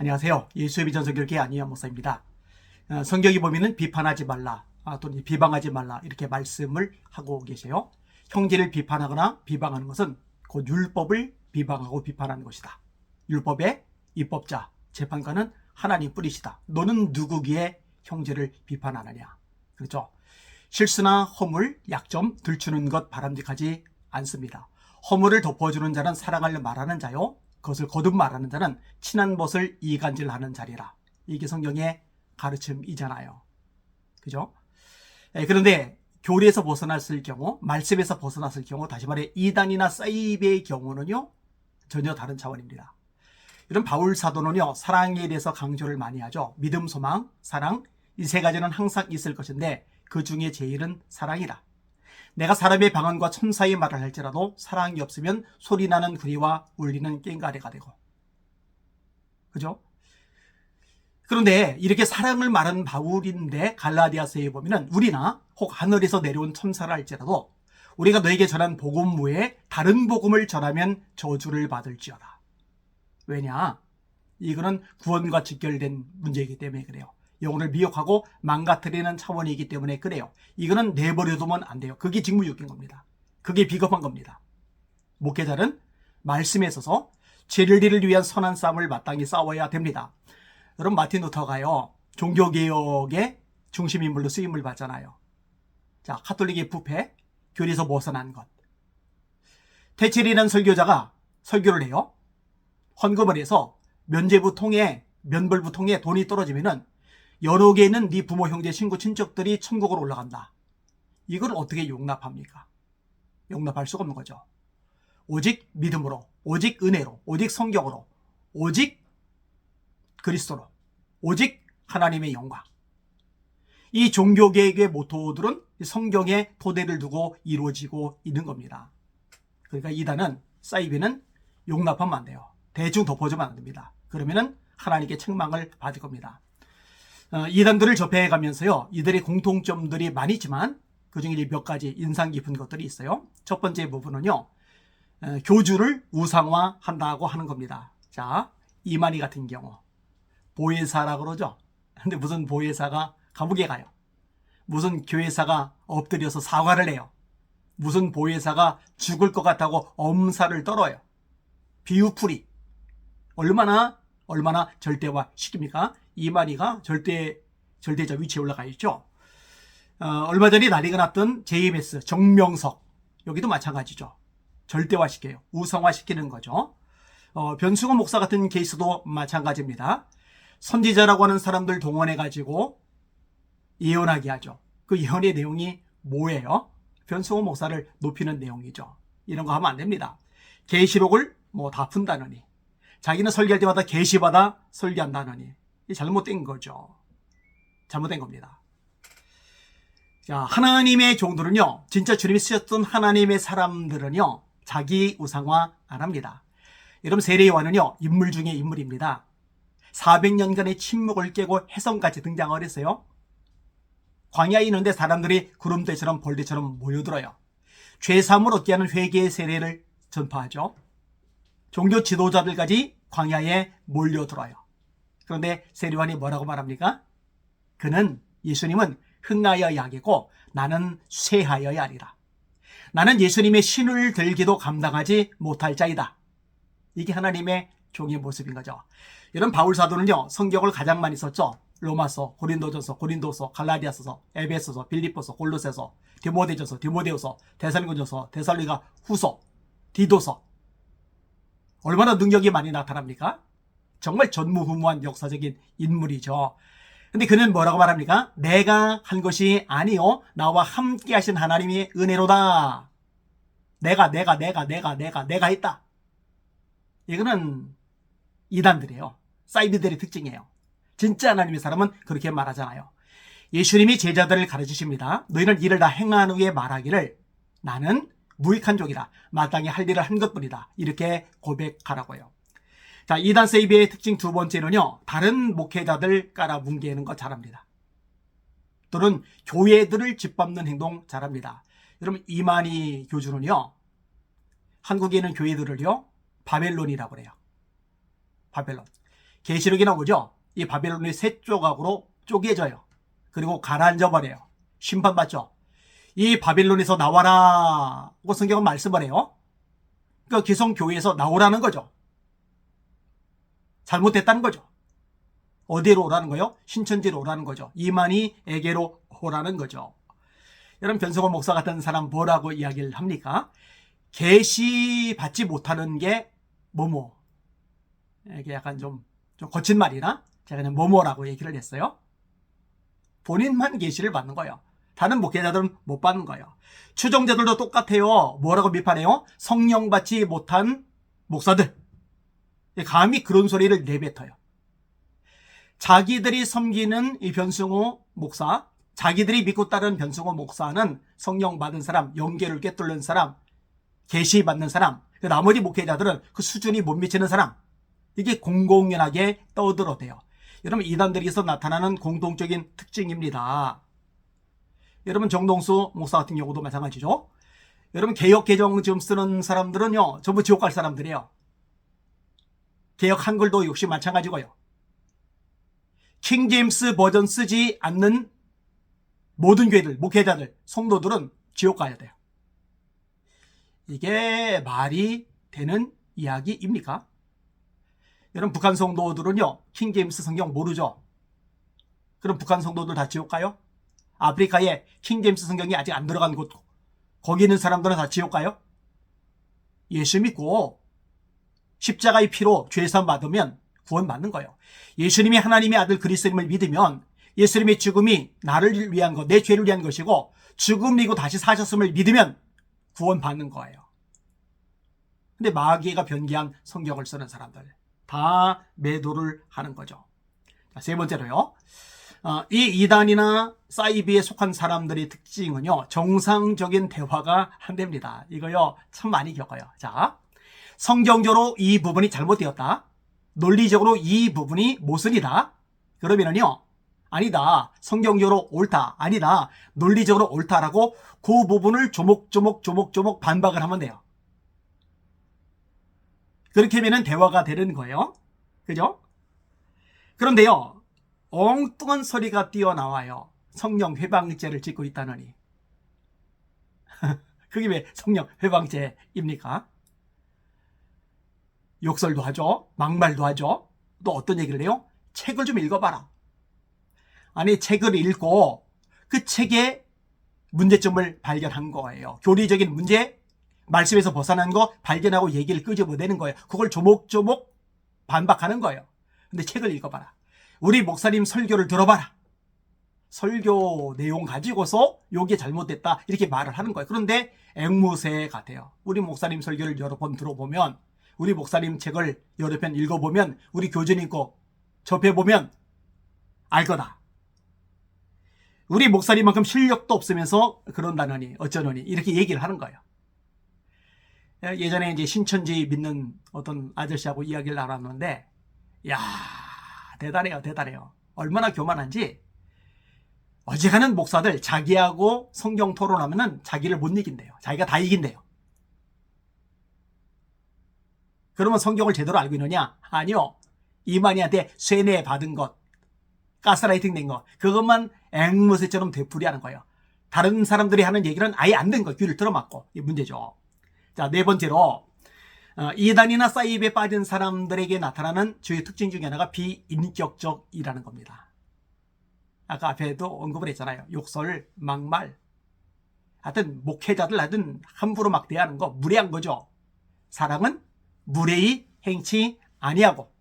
안녕하세요. 예수의 비전성결교회 안희연 목사입니다. 성경이 보면은 비판하지 말라, 또는 비방하지 말라 이렇게 말씀을 하고 계세요. 형제를 비판하거나 비방하는 것은 곧 율법을 비방하고 비판하는 것이다. 율법의 입법자, 재판관은 하나님 뿐이시다. 너는 누구기에 형제를 비판하느냐. 그렇죠? 실수나 허물, 약점 들추는 것 바람직하지 않습니다. 허물을 덮어주는 자는 사랑을 말하는 자요, 그것을 거듭 말하는 자는 친한 벗을 이간질하는 자리라. 이게 성경의 가르침이잖아요. 그죠? 그런데 교리에서 벗어났을 경우, 말씀에서 벗어났을 경우, 다시 말해 이단이나 사이비의 경우는요, 전혀 다른 차원입니다. 이런 바울 사도는요, 사랑에 대해서 강조를 많이 하죠. 믿음, 소망, 사랑, 이 세 가지는 항상 있을 것인데 그 중에 제일은 사랑이다. 내가 사람의 방언과 천사의 말을 할지라도 사랑이 없으면 소리나는 구리와 울리는 꽹과리가 되고. 그죠? 그런데 이렇게 사랑을 말하는 바울인데 갈라디아서에 보면은 우리나 혹 하늘에서 내려온 천사를 할지라도 우리가 너에게 전한 복음 외에 다른 복음을 전하면 저주를 받을지어다. 왜냐? 이거는 구원과 직결된 문제이기 때문에 그래요. 영혼을 미혹하고 망가뜨리는 차원이기 때문에 그래요. 이거는 내버려두면 안 돼요. 그게 직무유기인 겁니다. 그게 비겁한 겁니다. 목회자는 말씀에 있어서 진리를 위한 선한 싸움을 마땅히 싸워야 됩니다. 여러분, 마틴 루터가요, 종교개혁의 중심인물로 쓰임을 받잖아요. 자, 카톨릭의 부패, 교리에서 벗어난 것. 테첼이라는 설교자가 설교를 해요. 헌금을 해서 면벌부통에 돈이 떨어지면은 여러 개 있는 네 부모, 형제, 친구, 친척들이 천국으로 올라간다. 이걸 어떻게 용납합니까? 용납할 수가 없는 거죠. 오직 믿음으로, 오직 은혜로, 오직 성경으로, 오직 그리스도로, 오직 하나님의 영광. 이 종교개혁의 모토들은 성경에 토대를 두고 이루어지고 있는 겁니다. 그러니까 이단은, 사이비는 용납하면 안 돼요. 대충 덮어주면 안 됩니다. 그러면은 하나님께 책망을 받을 겁니다. 이단들을 접해가면서요, 이들의 공통점들이 많이 있지만 그중에 몇 가지 인상 깊은 것들이 있어요. 첫 번째 부분은요, 교주를 우상화한다고 하는 겁니다. 자, 이만희 같은 경우 보혜사라고 그러죠. 근데 무슨 보혜사가 감옥에 가요? 무슨 교회사가 엎드려서 사과를 해요? 무슨 보혜사가 죽을 것 같다고 엄살을 떨어요? 비유풀이 얼마나 절대화 시킵니까? 이만희가 절대자 위치에 올라가 있죠. 얼마 전에 난리가 났던 JMS 정명석, 여기도 마찬가지죠. 절대화 시켜요. 우상화 시키는 거죠. 변승호 목사 같은 케이스도 마찬가지입니다. 선지자라고 하는 사람들 동원해가지고 예언하게 하죠. 그 예언의 내용이 뭐예요? 변승호 목사를 높이는 내용이죠. 이런 거 하면 안 됩니다. 계시록을 다 푼다느니, 자기는 설교할 때마다 계시받아 설교한다느니, 이 잘못된 거죠. 잘못된 겁니다. 자, 하나님의 종들은요, 진짜 주님이 쓰셨던 하나님의 사람들은요, 자기 우상화 안 합니다. 여러분, 세례 요한은요, 인물 중에 인물입니다. 400년간의 침묵을 깨고 혜성같이 등장을 했어요. 광야에 있는데 사람들이 구름대처럼 벌떼처럼 모여들어요. 죄사함을 얻게 하는 회개의 세례를 전파하죠. 종교 지도자들까지 광야에 몰려들어요. 그런데 세례 요한이 뭐라고 말합니까? 예수님은 흥하여 야기고 나는 쇠하여 야리라. 나는 예수님의 신을 들기도 감당하지 못할 자이다. 이게 하나님의 종의 모습인 거죠. 이런 바울 사도는요, 성경을 가장 많이 썼죠. 로마서, 고린도서, 갈라디아서, 에베소서, 빌립보서, 골로새서, 디모데후서, 데살로니가서, 데살로니가 후서, 디도서. 얼마나 능력이 많이 나타납니까? 정말 전무후무한 역사적인 인물이죠. 근데 그는 뭐라고 말합니까? 내가 한 것이 아니요, 나와 함께 하신 하나님의 은혜로다. 내가 했다. 이거는 이단들이에요. 사이비들의 특징이에요. 진짜 하나님의 사람은 그렇게 말하잖아요. 예수님이 제자들을 가르치십니다. 너희는 이를 다 행한 후에 말하기를 나는 무익한 종이다. 마땅히 할 일을 한 것뿐이다. 이렇게 고백하라고요. 자, 이단 세이비의 특징 두 번째는요, 다른 목회자들 깔아뭉개는 거 잘합니다. 또는 교회들을 짓밟는 행동 잘합니다. 여러분, 이만희 교주는요, 한국에 있는 교회들을요, 바벨론이라고 그래요. 바벨론. 계시록이 나오죠. 이 바벨론이 세 조각으로 쪼개져요. 그리고 가라앉아 버려요. 심판받죠. 이 바벨론에서 나와라 고 성경은 말씀을 해요. 그러니까 기성교회에서 나오라는 거죠. 잘못됐다는 거죠. 어디로 오라는 거요? 신천지로 오라는 거죠. 이만희에게로 오라는 거죠. 여러분, 변성호 목사 같은 사람 뭐라고 이야기를 합니까? 계시 받지 못하는 게 뭐뭐. 이게 약간 좀 거친 말이나 제가 그냥 뭐뭐라고 얘기를 했어요. 본인만 계시를 받는 거예요. 다른 목회자들은 못 받는 거예요. 추종자들도 똑같아요. 뭐라고 비판해요? 성령 받지 못한 목사들. 감히 그런 소리를 내뱉어요. 자기들이 섬기는 이 변승호 목사, 자기들이 믿고 따르는 변승호 목사는 성령 받은 사람, 영계를 꿰뚫는 사람, 계시 받는 사람, 나머지 목회자들은 그 수준이 못 미치는 사람, 이게 공공연하게 떠들어대요. 여러분, 이단들에서 나타나는 공동적인 특징입니다. 여러분, 정동수 목사 같은 경우도 마찬가지죠. 여러분, 개혁 개정 지금 쓰는 사람들은요, 전부 지옥 갈 사람들이에요. 개혁 한글도 역시 마찬가지고요. 킹제임스 버전 쓰지 않는 모든 교회들, 목회자들, 성도들은 지옥 가야 돼요. 이게 말이 되는 이야기입니까? 여러분, 북한 성도들은요, 킹제임스 성경 모르죠? 그럼 북한 성도들 다 지옥 가요? 아프리카에 킹제임스 성경이 아직 안 들어간 곳, 거기 있는 사람들은 다 지옥 가요? 예수 믿고 십자가의 피로 죄사함 받으면 구원 받는 거예요. 예수님이 하나님의 아들 그리스도님을 믿으면 예수님의 죽음이 나를 위한 것, 내 죄를 위한 것이고 죽음이고 다시 사셨음을 믿으면 구원 받는 거예요. 근데 마귀가 변기한 성경을 쓰는 사람들 다 매도를 하는 거죠. 자, 세 번째로요. 이 이단이나 사이비에 속한 사람들의 특징은요, 정상적인 대화가 안 됩니다. 이거요, 참 많이 겪어요. 자, 성경적으로 이 부분이 잘못되었다. 논리적으로 이 부분이 모순이다. 그러면은요, 아니다. 성경적으로 옳다. 아니다. 논리적으로 옳다라고 그 부분을 조목조목 반박을 하면 돼요. 그렇게 하면 대화가 되는 거예요. 그죠? 그런데요, 엉뚱한 소리가 뛰어나와요. 성령 회방죄를 짓고 있다느니. 그게 왜 성령 회방죄입니까? 욕설도 하죠. 막말도 하죠. 또 어떤 얘기를 해요? 책을 좀 읽어봐라. 아니, 책을 읽고 그 책의 문제점을 발견한 거예요. 교리적인 문제, 말씀에서 벗어난 거 발견하고 얘기를 끄집어내는 거예요. 그걸 조목조목 반박하는 거예요. 근데 책을 읽어봐라. 우리 목사님 설교를 들어봐라. 설교 내용 가지고서 요게 잘못됐다 이렇게 말을 하는 거예요. 그런데 앵무새 같아요. 우리 목사님 설교를 여러 번 들어보면, 우리 목사님 책을 여러 편 읽어보면, 우리 교준 읽고 접해보면 알 거다. 우리 목사님만큼 실력도 없으면서 그런다느니 어쩌느니 이렇게 얘기를 하는 거예요. 예전에 이제 신천지 믿는 어떤 아저씨하고 이야기를 나눴는데, 야, 대단해요. 얼마나 교만한지. 어지간한 목사들 자기하고 성경 토론하면은 자기를 못 이긴대요. 자기가 다 이긴대요. 그러면 성경을 제대로 알고 있느냐? 아니요. 이만희한테 쇠뇌 받은 것, 가스라이팅 된 것, 그것만 앵무새처럼 되풀이하는 거예요. 다른 사람들이 하는 얘기는 아예 안 된 거, 귀를 들어맞고. 이게 문제죠. 자, 네 번째로, 이단이나 사이비에 빠진 사람들에게 나타나는 주요 특징 중에 하나가 비인격적이라는 겁니다. 아까 앞에도 언급을 했잖아요. 욕설, 막말. 하여튼 목회자들 하여튼 함부로 막 대하는 거 무례한 거죠. 사랑은 무례히 행치 아니하고.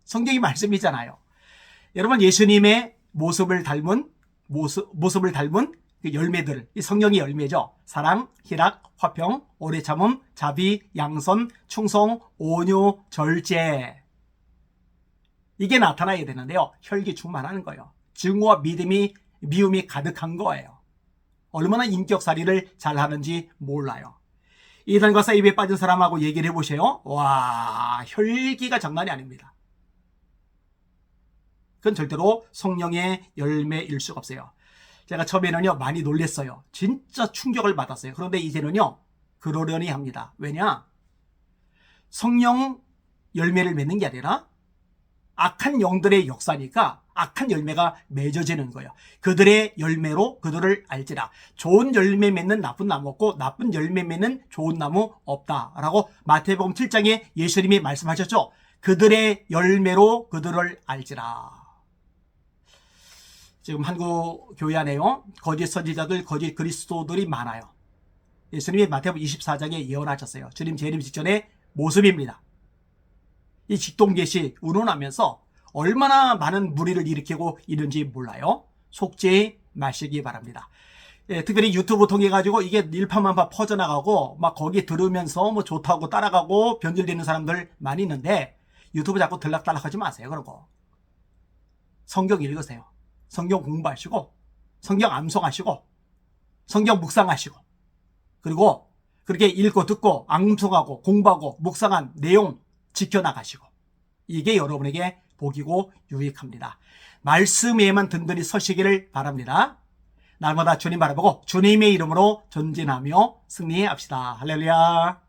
성경이 말씀이잖아요. 여러분, 예수님의 모습을 닮은 그 열매들, 이 성령의 열매죠. 사랑, 희락, 화평, 오래 참음, 자비, 양선, 충성, 온유, 절제. 이게 나타나야 되는데요. 혈기 충만하는 거예요. 증오와 미움이 가득한 거예요. 얼마나 인격살이를 잘하는지 몰라요. 이단과 사이비에 빠진 사람하고 얘기를 해보세요. 와, 혈기가 장난이 아닙니다. 그건 절대로 성령의 열매일 수가 없어요. 제가 처음에는요, 많이 놀랬어요. 진짜 충격을 받았어요. 그런데 이제는요, 그러려니 합니다. 왜냐? 성령 열매를 맺는 게 아니라 악한 영들의 역사니까 악한 열매가 맺어지는 거예요. 그들의 열매로 그들을 알지라. 좋은 열매 맺는 나쁜 나무 없고 나쁜 열매 맺는 좋은 나무 없다라고 마태복음 7장에 예수님이 말씀하셨죠. 그들의 열매로 그들을 알지라. 지금 한국 교회 안에요, 거짓 선지자들, 거짓 그리스도들이 많아요. 예수님이 마태복음 24장에 예언하셨어요. 주님 재림 직전의 모습입니다. 이 직동계시 운운하면서 얼마나 많은 무리를 일으키고 있는지 몰라요. 속죄 마시기 바랍니다. 예, 특별히 유튜브 통해 가지고 이게 일파만파 퍼져나가고 막 거기 들으면서 뭐 좋다고 따라가고 변질되는 사람들 많이 있는데 유튜브 자꾸 들락달락하지 마세요. 그러고 성경 읽으세요. 성경 공부하시고 성경 암송하시고 성경 묵상하시고 그리고 그렇게 읽고 듣고 암송하고 공부하고 묵상한 내용 지켜나가시고 이게 여러분에게 복이고 유익합니다. 말씀에만 든든히 서시기를 바랍니다. 날마다 주님 바라보고 주님의 이름으로 전진하며 승리합시다. 할렐루야.